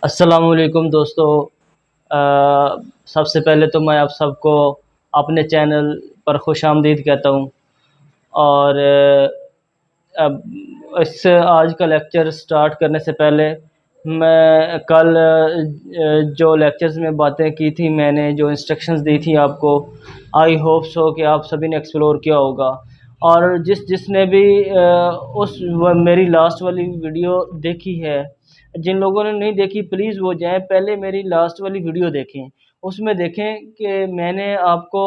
अस्सलामुअलैकुम दोस्तों। सबसे पहले तो मैं आप सबको अपने चैनल पर खुशामदीद कहता हूँ। और अब इस आज का लेक्चर स्टार्ट करने से पहले मैं कल जो लेक्चर्स में बातें की थी, मैंने जो इंस्ट्रक्शंस दी थी आपको, आई होप सो कि आप सभी ने एक्सप्लोर किया होगा। और जिसने भी मेरी लास्ट वाली वीडियो देखी है, जिन लोगों ने नहीं देखी प्लीज़ वो जाएं पहले मेरी लास्ट वाली वीडियो देखें। उसमें देखें कि मैंने आपको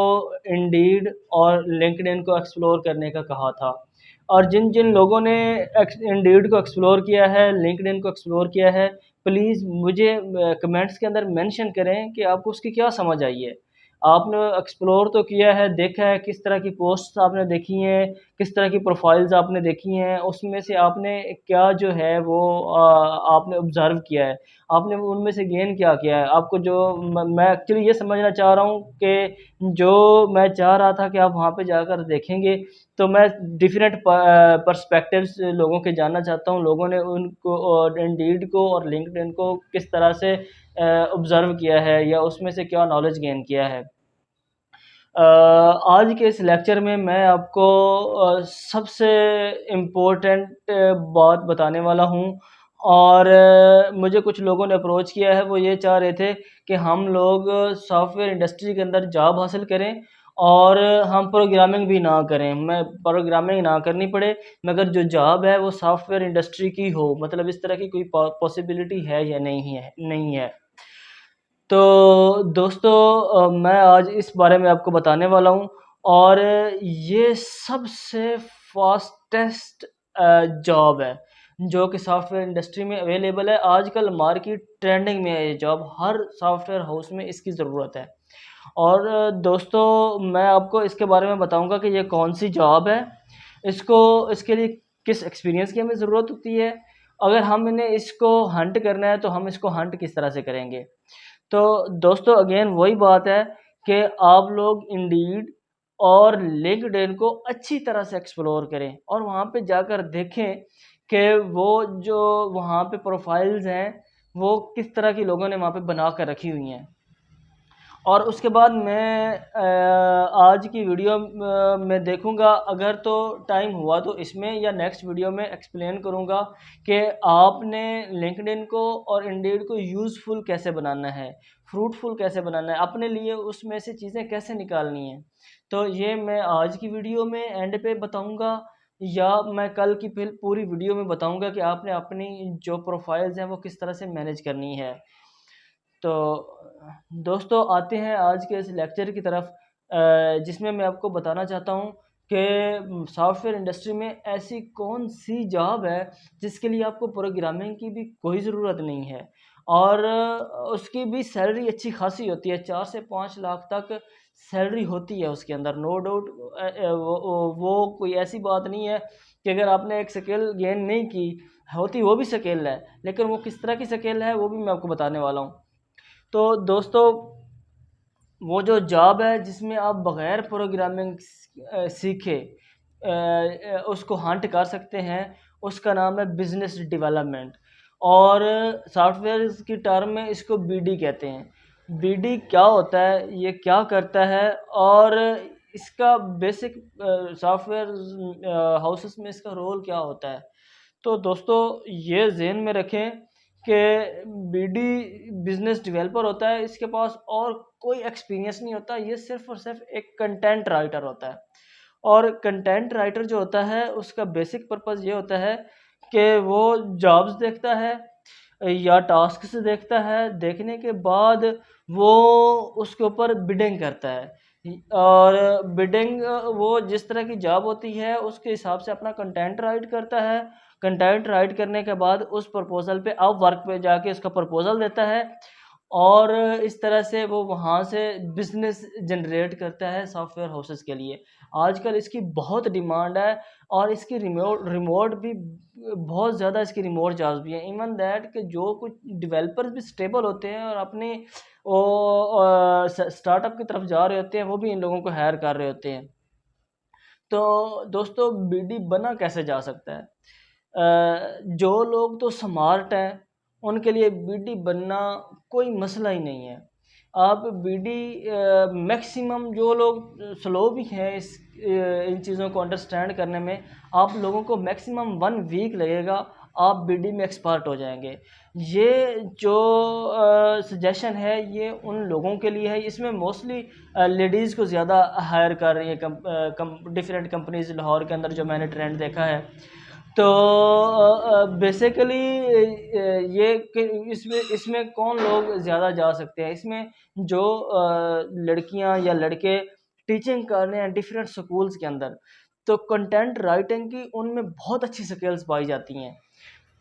इंडीड और लिंक्डइन को एक्सप्लोर करने का कहा था। और जिन जिन लोगों ने इंडीड को एक्सप्लोर किया है, लिंक्डइन को एक्सप्लोर किया है, प्लीज़ मुझे कमेंट्स के अंदर मेंशन करें कि आपको उसकी क्या समझ आई है। आपने एक्सप्लोर तो किया है, देखा है, किस तरह की पोस्ट्स आपने देखी हैं, किस तरह की प्रोफाइल्स आपने देखी हैं, उसमें से आपने क्या जो है वो आपने ऑब्ज़र्व किया है, आपने उनमें से गेन क्या किया है। आपको जो मैं एक्चुअली ये समझना चाह रहा हूँ कि जो मैं चाह रहा था कि आप वहाँ पे जाकर देखेंगे, तो मैं डिफरेंट पर्सपेक्टिव्स लोगों के जानना चाहता हूँ। लोगों ने उनको और इंडीड को और लिंक्डइन को किस तरह से ऑब्ज़र्व किया है या उसमें से क्या नॉलेज गेन किया है। आज के इस लेक्चर में मैं आपको सबसे इम्पोर्टेंट बात बताने वाला हूँ। और मुझे कुछ लोगों ने अप्रोच किया है, वो ये चाह रहे थे कि हम लोग सॉफ्टवेयर इंडस्ट्री के अंदर जॉब हासिल करें और हम प्रोग्रामिंग भी ना करें, मैं प्रोग्रामिंग ना करनी पड़े, मगर जो जॉब है वो सॉफ्टवेयर इंडस्ट्री की हो। मतलब इस तरह की कोई पॉसिबिलिटी है या नहीं है। तो दोस्तों, मैं आज इस बारे में आपको बताने वाला हूँ। और ये सबसे फास्टेस्ट जॉब है जो कि सॉफ्टवेयर इंडस्ट्री में अवेलेबल है। आजकल मार्केट ट्रेंडिंग में है, ये जॉब हर सॉफ्टवेयर हाउस में इसकी ज़रूरत है। और दोस्तों, मैं आपको इसके बारे में बताऊंगा कि ये कौन सी जॉब है, इसको इसके लिए किस एक्सपीरियंस की हमें ज़रूरत होती है, अगर हम इन्हें इसको हंट करना है तो हम इसको हंट किस तरह से करेंगे। तो दोस्तों, अगेन वही बात है कि आप लोग इंडीड और लिंक्डइन को अच्छी तरह से एक्सप्लोर करें और वहाँ पे जाकर देखें कि वो जो वहाँ पे प्रोफाइल्स हैं वो किस तरह की लोगों ने वहाँ पे बना कर रखी हुई हैं। और उसके बाद मैं आज की वीडियो में देखूंगा, अगर तो टाइम हुआ तो इसमें या नेक्स्ट वीडियो में एक्सप्लेन करूंगा कि आपने लिंक्डइन को और इंडीड को यूज़फुल कैसे बनाना है, फ्रूटफुल कैसे बनाना है, अपने लिए उसमें से चीज़ें कैसे निकालनी है। तो ये मैं आज की वीडियो में एंड पे बताऊंगा, या मैं कल की फिर पूरी वीडियो में बताऊंगा कि आपने अपनी जो प्रोफाइल्स हैं वो किस तरह से मैनेज करनी है। तो दोस्तों, आते हैं आज के इस लेक्चर की तरफ, जिसमें मैं आपको बताना चाहता हूँ कि सॉफ्टवेयर इंडस्ट्री में ऐसी कौन सी जॉब है जिसके लिए आपको प्रोग्रामिंग की भी कोई ज़रूरत नहीं है और उसकी भी सैलरी अच्छी खासी होती है, 4 से 5 लाख तक सैलरी होती है उसके अंदर, नो डाउट। वो कोई ऐसी बात नहीं है कि अगर आपने एक स्किल गेन नहीं की होती, वो भी स्किल है, लेकिन वो किस तरह की स्किल है वो भी मैं आपको बताने वाला हूँ। तो दोस्तों, वो जो जॉब है जिसमें आप बग़ैर प्रोग्रामिंग सीखे उसको हंट कर सकते हैं, उसका नाम है बिज़नेस डेवलपमेंट। और सॉफ्टवेयर की टर्म में इसको बीडी कहते हैं। बीडी क्या होता है, ये क्या करता है, और इसका बेसिक सॉफ्टवेयर हाउसेस में इसका रोल क्या होता है। तो दोस्तों, ये ज़हन में रखें कि बीडी बिज़नेस डेवलपर होता है, इसके पास और कोई एक्सपीरियंस नहीं होता, ये सिर्फ़ और सिर्फ़ एक कंटेंट राइटर होता है। और कंटेंट राइटर जो होता है उसका बेसिक पर्पज़ ये होता है कि वो जॉब्स देखता है या टास्क्स देखता है, देखने के बाद वो उसके ऊपर बिडिंग करता है। और बिडिंग वो जिस तरह की जॉब होती है उसके हिसाब से अपना कंटेंट राइट करता है। कंटेंट राइट करने के बाद उस प्रपोज़ल पे अपवर्क पे जाके उसका प्रपोज़ल देता है और इस तरह से वो वहाँ से बिज़नेस जनरेट करता है सॉफ्टवेयर हाउसेस के लिए। आजकल इसकी बहुत डिमांड है और इसकी रिमोट रिमोट भी बहुत ज़्यादा, इसकी रिमोट जॉब्स भी हैं। इवन दैट कि जो कुछ डेवलपर्स भी स्टेबल होते हैं और अपने वो स्टार्टअप की तरफ जा रहे होते हैं, वो भी इन लोगों को हायर कर रहे होते हैं। तो दोस्तों, बीडी बना कैसे जा सकता है? जो लोग तो स्मार्ट हैं उनके लिए बीडी बनना कोई मसला ही नहीं है। आप बीडी मैक्सिमम जो लोग स्लो भी हैं इन चीज़ों को अंडरस्टैंड करने में, आप लोगों को मैक्सिमम 1 वीक लगेगा, आप बीडी में एक्सपर्ट हो जाएंगे। ये जो सजेशन है ये उन लोगों के लिए है, इसमें मोस्टली लेडीज़ को ज़्यादा हायर कर रही है डिफरेंट कंपनीज लाहौर के अंदर, जो मैंने ट्रेंड देखा है। तो बेसिकली ये कि इसमें इसमें कौन लोग ज़्यादा जा सकते हैं, इसमें जो लड़कियां या लड़के टीचिंग कर रहे हैं डिफरेंट स्कूल्स के अंदर, तो कंटेंट राइटिंग की उनमें बहुत अच्छी स्किल्स पाई जाती हैं।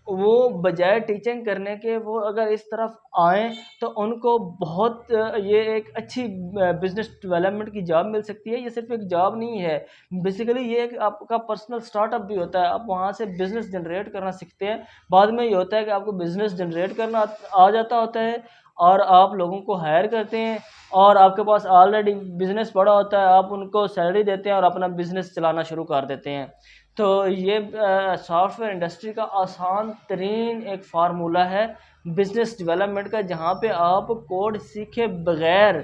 वो बजाय टीचिंग करने के वो अगर इस तरफ आएँ तो उनको बहुत ये एक अच्छी बिज़नेस डेवलपमेंट की जॉब मिल सकती है। ये सिर्फ़ एक जॉब नहीं है, बेसिकली ये एक आपका पर्सनल स्टार्टअप भी होता है। आप वहाँ से बिज़नेस जनरेट करना सीखते हैं। बाद में ये होता है कि आपको बिज़नेस जनरेट करना आ जाता होता है और आप लोगों को हायर करते हैं और आपके पास ऑलरेडी बिज़नेस पड़ा होता है, आप उनको सैलरी देते हैं और अपना बिज़नेस चलाना शुरू कर देते हैं। तो ये सॉफ्टवेयर इंडस्ट्री का आसान तरीन एक फार्मूला है बिजनेस डेवलपमेंट का, जहाँ पे आप कोड सीखे बगैर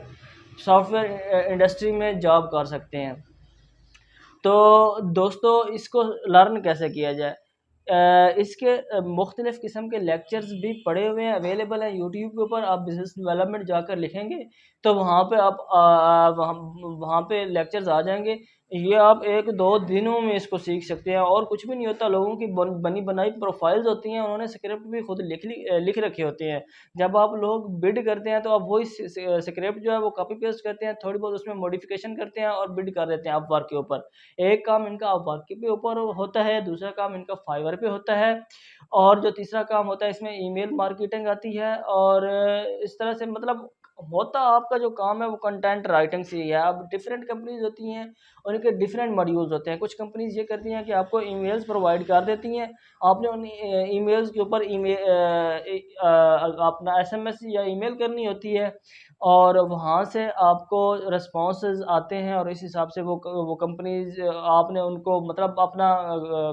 सॉफ्टवेयर इंडस्ट्री में जॉब कर सकते हैं। तो दोस्तों, इसको लर्न कैसे किया जाए? इसके मुख्तलिफ़ किस्म के लेक्चर्स भी पड़े हुए हैं, अवेलेबल हैं यूट्यूब के ऊपर। आप बिज़नेस डेवलपमेंट जाकर लिखेंगे तो वहाँ पे आप वहाँ पे लेक्चर्स आ जाएंगे। ये आप 1-2 दिनों में इसको सीख सकते हैं और कुछ भी नहीं होता। लोगों की बनी बनाई प्रोफाइल्स होती हैं, उन्होंने स्क्रिप्ट भी खुद लिख रखे होते हैं। जब आप लोग बिड करते हैं तो आप वही स्क्रिप्ट जो है वो कॉपी पेस्ट करते हैं, थोड़ी बहुत उसमें मॉडिफिकेशन करते हैं और बिड कर देते हैं अपवर्क के ऊपर। एक काम इनका अपवर्क के ऊपर होता है, दूसरा काम इनका फाइवर पे होता है और जो तीसरा काम होता है इसमें ईमेल मार्केटिंग आती है। और इस तरह से मतलब होता आपका जो काम है वो कंटेंट राइटिंग से ही है। अब डिफरेंट कंपनीज होती हैं, उनके डिफरेंट मॉड्यूल्स होते हैं। कुछ कंपनीज ये करती हैं कि आपको ईमेल्स प्रोवाइड कर देती हैं, आपने उन ईमेल्स के ऊपर अपना एसएमएस या ईमेल करनी होती है और वहाँ से आपको रिस्पॉन्सेज आते हैं और इस हिसाब से वो कंपनीज आपने उनको मतलब अपना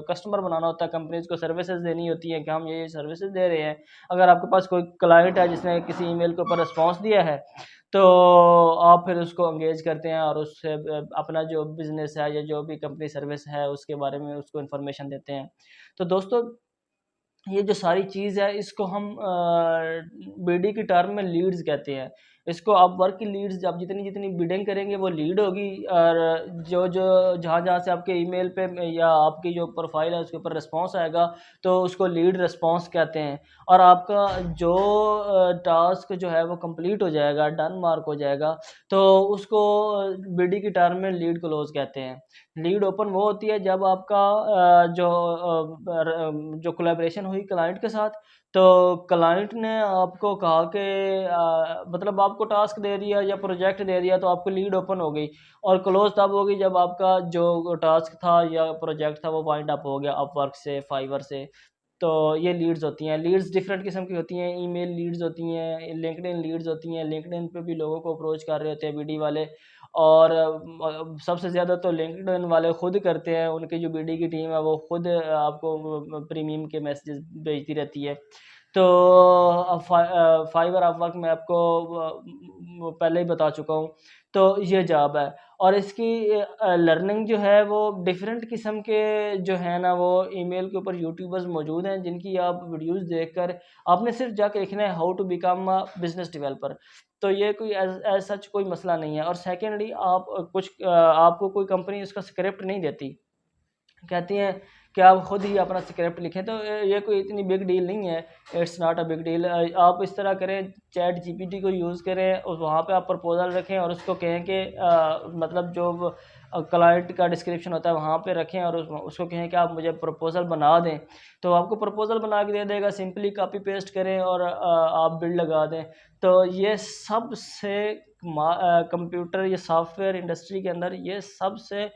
कस्टमर बनाना होता है, कंपनीज को सर्विसेज देनी होती है कि हम ये सर्विसेज दे रहे हैं। अगर आपके पास कोई क्लाइंट है जिसने किसी ईमेल के ऊपर रिस्पॉन्स दिया है तो आप फिर उसको एंगेज करते हैं और उससे अपना जो बिज़नेस है या जो भी कंपनी सर्विस है उसके बारे में उसको इन्फॉर्मेशन देते हैं। तो दोस्तों, ये जो सारी चीज़ है इसको हम बीडी की टर्म में लीड्स कहते हैं। इसको आप वर्क की लीड्स, आप जितनी जितनी बिडिंग करेंगे वो लीड होगी और जो जो जहाँ जहाँ से आपके ईमेल पे या आपकी जो प्रोफाइल है उसके ऊपर रिस्पॉन्स आएगा तो उसको लीड रिस्पॉन्स कहते हैं। और आपका जो टास्क जो है वो कंप्लीट हो जाएगा, डन मार्क हो जाएगा, तो उसको बीडी की टर्म में लीड क्लोज कहते हैं। लीड ओपन वो होती है जब आपका जो कोलैबोरेशन हुई क्लाइंट के साथ, तो क्लाइंट ने आपको कहा कि मतलब आपको टास्क दे दिया या प्रोजेक्ट दे दिया तो आपको लीड ओपन हो गई। और क्लोज तब होगी जब आपका जो टास्क था या प्रोजेक्ट था वो वाइंड अप हो गया अपवर्क से, फाइवर से। तो ये लीड्स होती हैं। लीड्स डिफरेंट किस्म की होती हैं, ईमेल लीड्स होती हैं, लिंक्डइन लीड्स होती हैं। लिंक्डइन पे भी लोगों को अप्रोच कर रहे होते हैं बीडी वाले और सबसे ज़्यादा तो लिंक्डइन वाले खुद करते हैं। उनकी जो बीडी की टीम है वो खुद आपको प्रीमियम के मैसेजेस भेजती रहती है। तो फाइवर अपवर्क मैं आपको पहले ही बता चुका हूँ। तो ये जॉब है और इसकी लर्निंग जो है वो डिफरेंट किस्म के जो है ना वो ईमेल के ऊपर यूट्यूबर्स मौजूद हैं जिनकी आप वीडियोस देखकर आपने सिर्फ जाके लिखना है how to become a business developer. तो ये कोई एज सच कोई मसला नहीं है। और सेकेंडली आपको कोई कंपनी उसका स्क्रिप्ट नहीं देती, कहती हैं कि आप खुद ही अपना स्क्रिप्ट लिखें, तो ये कोई इतनी बिग डील नहीं है। It's not a big deal. आप इस तरह करें, चैट जीपीटी को यूज़ करें और वहाँ पे आप प्रपोजल रखें और उसको कहें कि मतलब जो क्लाइंट का डिस्क्रिप्शन होता है वहाँ पे रखें और उसको कहें कि आप मुझे प्रपोजल बना दें, तो आपको प्रपोजल बना के दे देगा। सिंपली कॉपी पेस्ट करें और आप बिल लगा दें। तो ये सबसे कंप्यूटर या सॉफ्टवेयर इंडस्ट्री के अंदर ये सबसे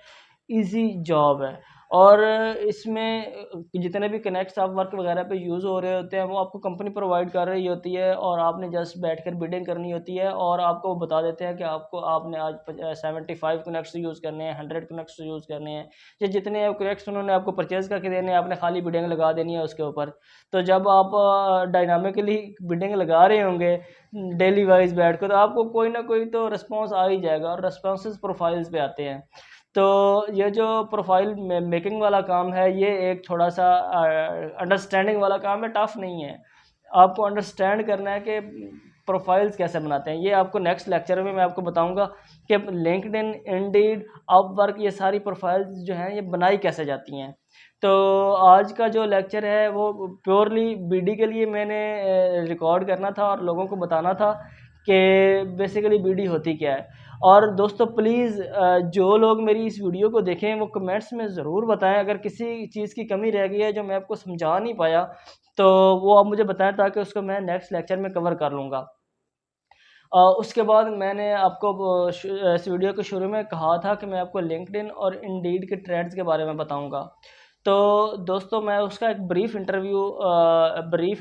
ईजी जॉब है। और इसमें जितने भी कनेक्ट्स आप वर्क वगैरह पे यूज़ हो रहे होते हैं वो आपको कंपनी प्रोवाइड कर रही होती है, और आपने जस्ट बैठकर बिडिंग करनी होती है, और आपको वो बता देते हैं कि आपने आज 75 कनेक्ट्स यूज़ करने हैं, 100 कनेक्ट्स यूज़ करने हैं, या जितने कनेक्ट्स उन्होंने आपको परचेज़ करके देने हैं, आपने खाली बिडिंग लगा देनी है उसके ऊपर। तो जब आप डायनामिकली बिडिंग लगा रहे होंगे डेली वाइज बैठ कर, तो आपको कोई ना कोई तो रिस्पॉन्स आ ही जाएगा, और रिस्पॉन्सेज प्रोफाइल्स पे आते हैं। तो ये जो प्रोफाइल मेकिंग वाला काम है, ये एक थोड़ा सा अंडरस्टैंडिंग वाला काम है, टफ नहीं है। आपको अंडरस्टैंड करना है कि प्रोफाइल्स कैसे बनाते हैं। ये आपको नेक्स्ट लेक्चर में मैं आपको बताऊंगा कि लिंक्डइन, इंडीड, अपवर्क, ये सारी प्रोफाइल्स जो हैं ये बनाई कैसे जाती हैं। तो आज का जो लेक्चर है वो प्योरली बीडी के लिए मैंने रिकॉर्ड करना था और लोगों को बताना था कि बेसिकली बीडी होती क्या है। और दोस्तों प्लीज़ जो लोग मेरी इस वीडियो को देखें वो कमेंट्स में ज़रूर बताएं, अगर किसी चीज़ की कमी रह गई है जो मैं आपको समझा नहीं पाया तो वो आप मुझे बताएं, ताकि उसको मैं नेक्स्ट लेक्चर में कवर कर लूँगा। उसके बाद मैंने आपको इस वीडियो के शुरू में कहा था कि मैं आपको लिंक्डइन और इंडीड के ट्रेंड्स के बारे में बताऊंगा। तो दोस्तों मैं उसका एक ब्रीफ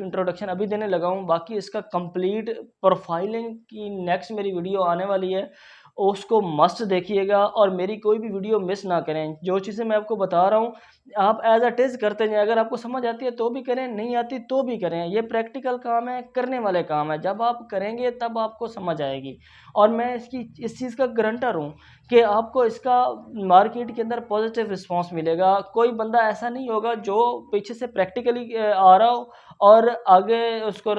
इंट्रोडक्शन अभी देने लगा हूँ। बाकी इसका कंप्लीट प्रोफाइलिंग की नेक्स्ट मेरी वीडियो आने वाली है, उसको मस्ट देखिएगा और मेरी कोई भी वीडियो मिस ना करें। जो चीज़ें मैं आपको बता रहा हूँ आप एज अ टेस्ट करते जाएं, अगर आपको समझ आती है तो भी करें, नहीं आती तो भी करें। ये प्रैक्टिकल काम है, करने वाले काम है, जब आप करेंगे तब आपको समझ आएगी। और मैं इस चीज़ का गारंटर हूँ कि आपको इसका मार्केट के अंदर पॉजिटिव रिस्पांस मिलेगा। कोई बंदा ऐसा नहीं होगा जो पीछे से प्रैक्टिकली आ रहा हो और आगे उसको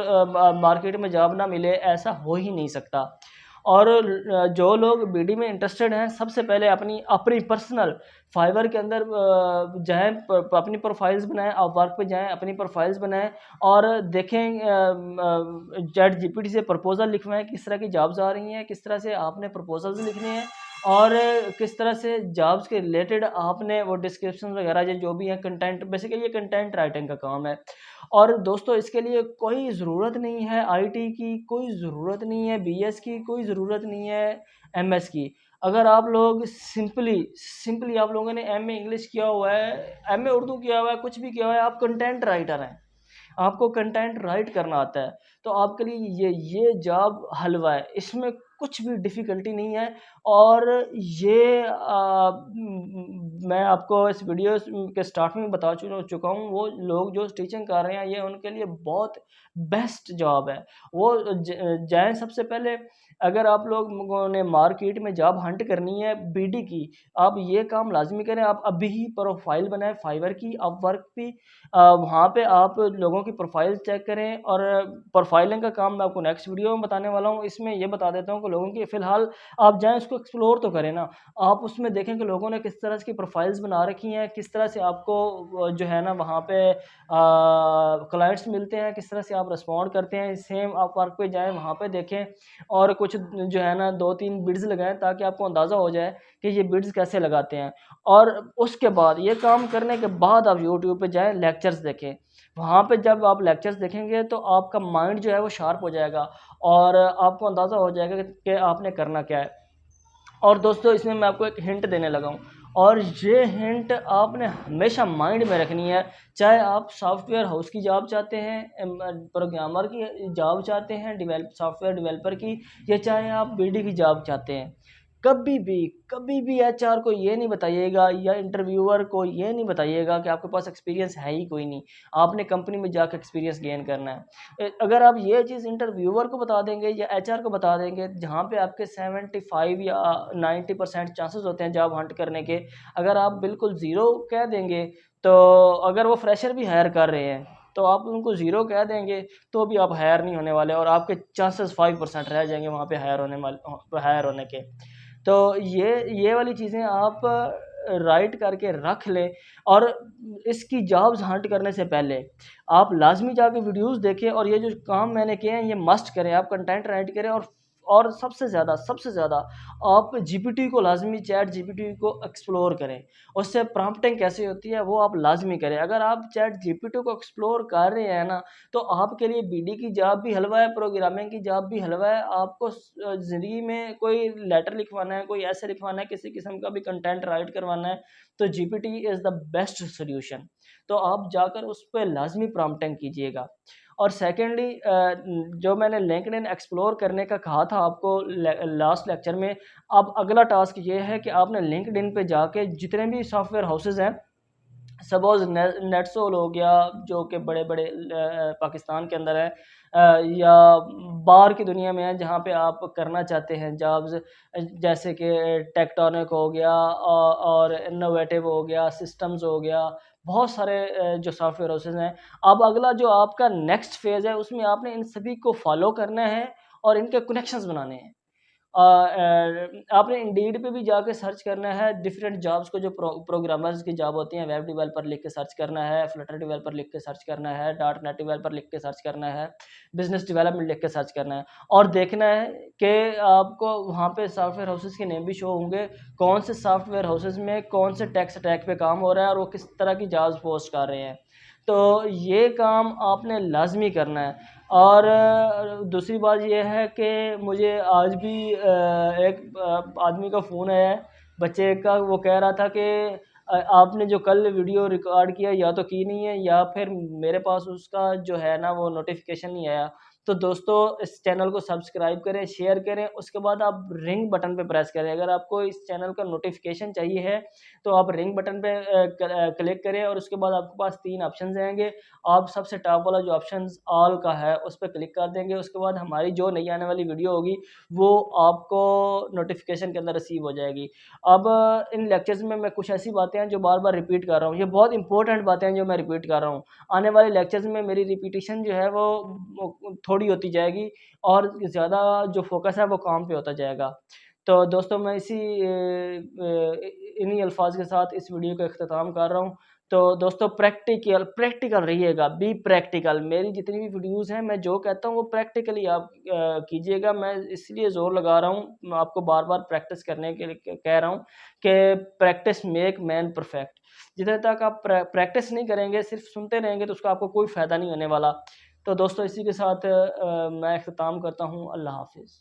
मार्केट में जॉब ना मिले, ऐसा हो ही नहीं सकता। और जो लोग बीडी में इंटरेस्टेड हैं, सबसे पहले अपनी अपनी पर्सनल फाइवर के अंदर जाएं, अपनी प्रोफाइल्स बनाएं, आप वर्क पे जाएं, अपनी प्रोफाइल्स बनाएं और देखें चैट जीपीटी से प्रपोजल लिखवाएं, किस तरह की जॉब्स आ रही हैं, किस तरह से आपने प्रपोजल्स लिखने हैं, और किस तरह से जॉब्स के रिलेटेड आपने वो डिस्क्रिप्शन वगैरह जो भी है कंटेंट, बेसिकली ये कंटेंट राइटिंग का काम है। और दोस्तों इसके लिए कोई ज़रूरत नहीं है आईटी की, कोई ज़रूरत नहीं है बीएस की, कोई ज़रूरत नहीं है एमएस की। अगर आप लोग सिंपली आप लोगों ने एमए इंग्लिश किया हुआ है, एमए उर्दू किया हुआ है, कुछ भी किया हुआ है, आप कंटेंट राइटर हैं, आपको कंटेंट राइट करना आता है, तो आपके लिए ये जॉब हलवा है, इसमें कुछ भी डिफ़िकल्टी नहीं है। और ये मैं आपको इस वीडियो के स्टार्ट में बता चुका हूँ, वो लोग जो टीचिंग कर रहे हैं ये उनके लिए बहुत बेस्ट जॉब है। वो जाएँ सबसे पहले, अगर आप लोगों ने मार्केट में जॉब हंट करनी है बीडी की, आप ये काम लाज़मी करें। आप अभी ही प्रोफाइल बनाएँ फाइवर की, अपवर्क की, वहाँ पे आप लोगों की प्रोफाइल चेक करें। और प्रोफाइलिंग का काम मैं आपको नेक्स्ट वीडियो में बताने वाला हूँ। इसमें ये बता देता हूँ कि लोगों की फ़िलहाल आप जाएँ उसको एक्सप्लोर तो करें ना। आप उसमें देखें कि लोगों ने किस तरह की प्रोफाइल्स बना रखी हैं, किस तरह से आपको जो है ना वहाँ पे क्लाइंट्स मिलते हैं, किस तरह से आप रिस्पॉन्ड करते हैं। सेम आप वर्क पे जाएँ, वहाँ पे देखें और कुछ जो है ना 2-3 बिड्स लगाएँ, ताकि आपको अंदाज़ा हो जाए कि ये बिड्स कैसे लगाते हैं। और उसके बाद ये काम करने के बाद आप यूट्यूब पे जाएँ, लेक्चर्स देखें। वहाँ पे जब आप लेक्चर्स देखेंगे तो आपका माइंड जो है वो शार्प हो जाएगा और आपको अंदाज़ा हो जाएगा कि आपने करना क्या है। और दोस्तों इसमें मैं आपको एक हिंट देने लगा हूँ, और ये हिंट आपने हमेशा माइंड में रखनी है। चाहे आप सॉफ्टवेयर हाउस की जॉब चाहते हैं, प्रोग्रामर की जॉब चाहते हैं, सॉफ्टवेयर डेवलपर की, या चाहे आप बीडी की जॉब चाहते हैं, कभी भी एचआर को ये नहीं बताइएगा या इंटरव्यूअर को ये नहीं बताइएगा कि आपके पास एक्सपीरियंस है ही कोई नहीं, आपने कंपनी में जाकर एक्सपीरियंस गेन करना है। अगर आप ये चीज़ इंटरव्यूअर को बता देंगे या एचआर को बता देंगे, जहाँ पे आपके 75 या 90% चांसेस होते हैं जॉब हंट करने के, अगर आप बिल्कुल ज़ीरो कह देंगे, तो अगर वो फ्रेशर भी हायर कर रहे हैं तो आप उनको ज़ीरो कह देंगे तो भी आप हायर नहीं होने वाले, और आपके चांसेस 5% रह जाएंगे वहाँ पे हायर होने के। तो ये वाली चीज़ें आप राइट करके रख लें। और इसकी जॉब्स हंट करने से पहले आप लाज़मी जाके वीडियोस देखें, और ये जो काम मैंने किए हैं ये मस्ट करें। आप कंटेंट राइट करें और सबसे ज़्यादा आप जीपीटी को लाज़मी, चैट जीपीटी को एक्सप्लोर करें। उससे प्रॉम्प्टिंग कैसे होती है वो आप लाज़मी करें। अगर आप चैट जीपीटी को एक्सप्लोर कर रहे हैं ना, तो आपके लिए बीडी की जॉब भी हलवा है, प्रोग्रामिंग की जॉब भी हलवा है। आपको ज़िंदगी में कोई लेटर लिखवाना है, कोई ऐसे लिखवाना है, किसी किस्म का भी कंटेंट राइट करवाना है, तो GPT is the best solution. तो आप जाकर उस पे लाज़मी प्रॉम्प्टिंग कीजिएगा। और सेकेंडली जो मैंने लिंक्डइन एक्सप्लोर करने का कहा था आपको लास्ट लेक्चर में, अब अगला टास्क ये है कि आपने लिंक्डइन पे जाके जितने भी सॉफ्टवेयर हाउसेज हैं, सपोज़ नेटसोल हो गया, जो कि बड़े-बड़े पाकिस्तान के अंदर है, या बाहर की दुनिया में है जहाँ पे आप करना चाहते हैं जॉब्स, जैसे कि टेक्टोनिक हो गया, और इनोवेटिव हो गया, सिस्टम्स हो गया, बहुत सारे जो सॉफ्टवेयर हाउसेज हैं। अब अगला जो आपका नेक्स्ट फेज़ है, उसमें आपने इन सभी को फॉलो करना है और इनके कनेक्शंस बनाने हैं। आपने इंडीड पे भी जाके सर्च करना है डिफरेंट जॉब्स को, जो प्रोग्रामर्स की जॉब होती हैं, वेब डेवलपर लिख के सर्च करना है, फ्लटर डेवलपर लिख के सर्च करना है, डॉट नेट डेवलपर लिख के सर्च करना है, बिजनेस डेवलपमेंट लिख के सर्च करना है, और देखना है कि आपको वहाँ पे सॉफ्टवेयर हाउसेज के नेम भी शो होंगे, कौन से सॉफ्टवेयर हाउसेज में कौन से टेक स्टैक पे काम हो रहा है और वो किस तरह की जॉब्स पोस्ट कर रहे हैं। तो ये काम आपने लाजमी करना है। और दूसरी बात ये है कि मुझे आज भी एक आदमी का फ़ोन आया है, बच्चे का, वो कह रहा था कि आपने जो कल वीडियो रिकॉर्ड किया या तो की नहीं है, या फिर मेरे पास उसका जो है ना वो नोटिफिकेशन नहीं आया। तो दोस्तों, इस चैनल को सब्सक्राइब करें, शेयर करें, उसके बाद आप रिंग बटन पे प्रेस करें। अगर आपको इस चैनल का नोटिफिकेशन चाहिए है तो आप रिंग बटन पे क्लिक करें, और उसके बाद आपके पास 3 ऑप्शंस आएंगे। आप सबसे टॉप वाला जो ऑप्शन ऑल का है उस पर क्लिक कर देंगे। उसके बाद हमारी जो नई आने वाली वीडियो होगी वो आपको नोटिफिकेशन के अंदर रिसीव हो जाएगी। अब इन लेक्चर्स में मैं कुछ ऐसी बातें हैं जो बार बार रिपीट कर रहा हूँ, ये बहुत इंपॉर्टेंट बातें हैं जो मैं रिपीट कर रहा हूँ। आने वाले लेक्चर्स में मेरी रिपीटिशन जो है वो थोड़ी होती जाएगी, और ज़्यादा जो फोकस है वो काम पे होता जाएगा। तो दोस्तों, मैं इन्हीं अल्फाज के साथ इस वीडियो का अख्ताम कर रहा हूँ। तो दोस्तों, प्रैक्टिकल प्रैक्टिकल रहिएगा, बी प्रैक्टिकल। मेरी जितनी भी वीडियोस हैं, मैं जो कहता हूँ वो प्रैक्टिकली आप कीजिएगा। मैं इसलिए ज़ोर लगा रहा हूँ, मैं आपको बार बार प्रैक्टिस करने के लिए कह रहा हूँ कि प्रैक्टिस मेक मैन परफेक्ट। जितने तक आप प्रैक्टिस नहीं करेंगे, सिर्फ सुनते रहेंगे, तो उसका आपको कोई फ़ायदा नहीं होने वाला। तो दोस्तों, इसी के साथ मैं अख्ताम करता हूँ। अल्लाह हाफिज़।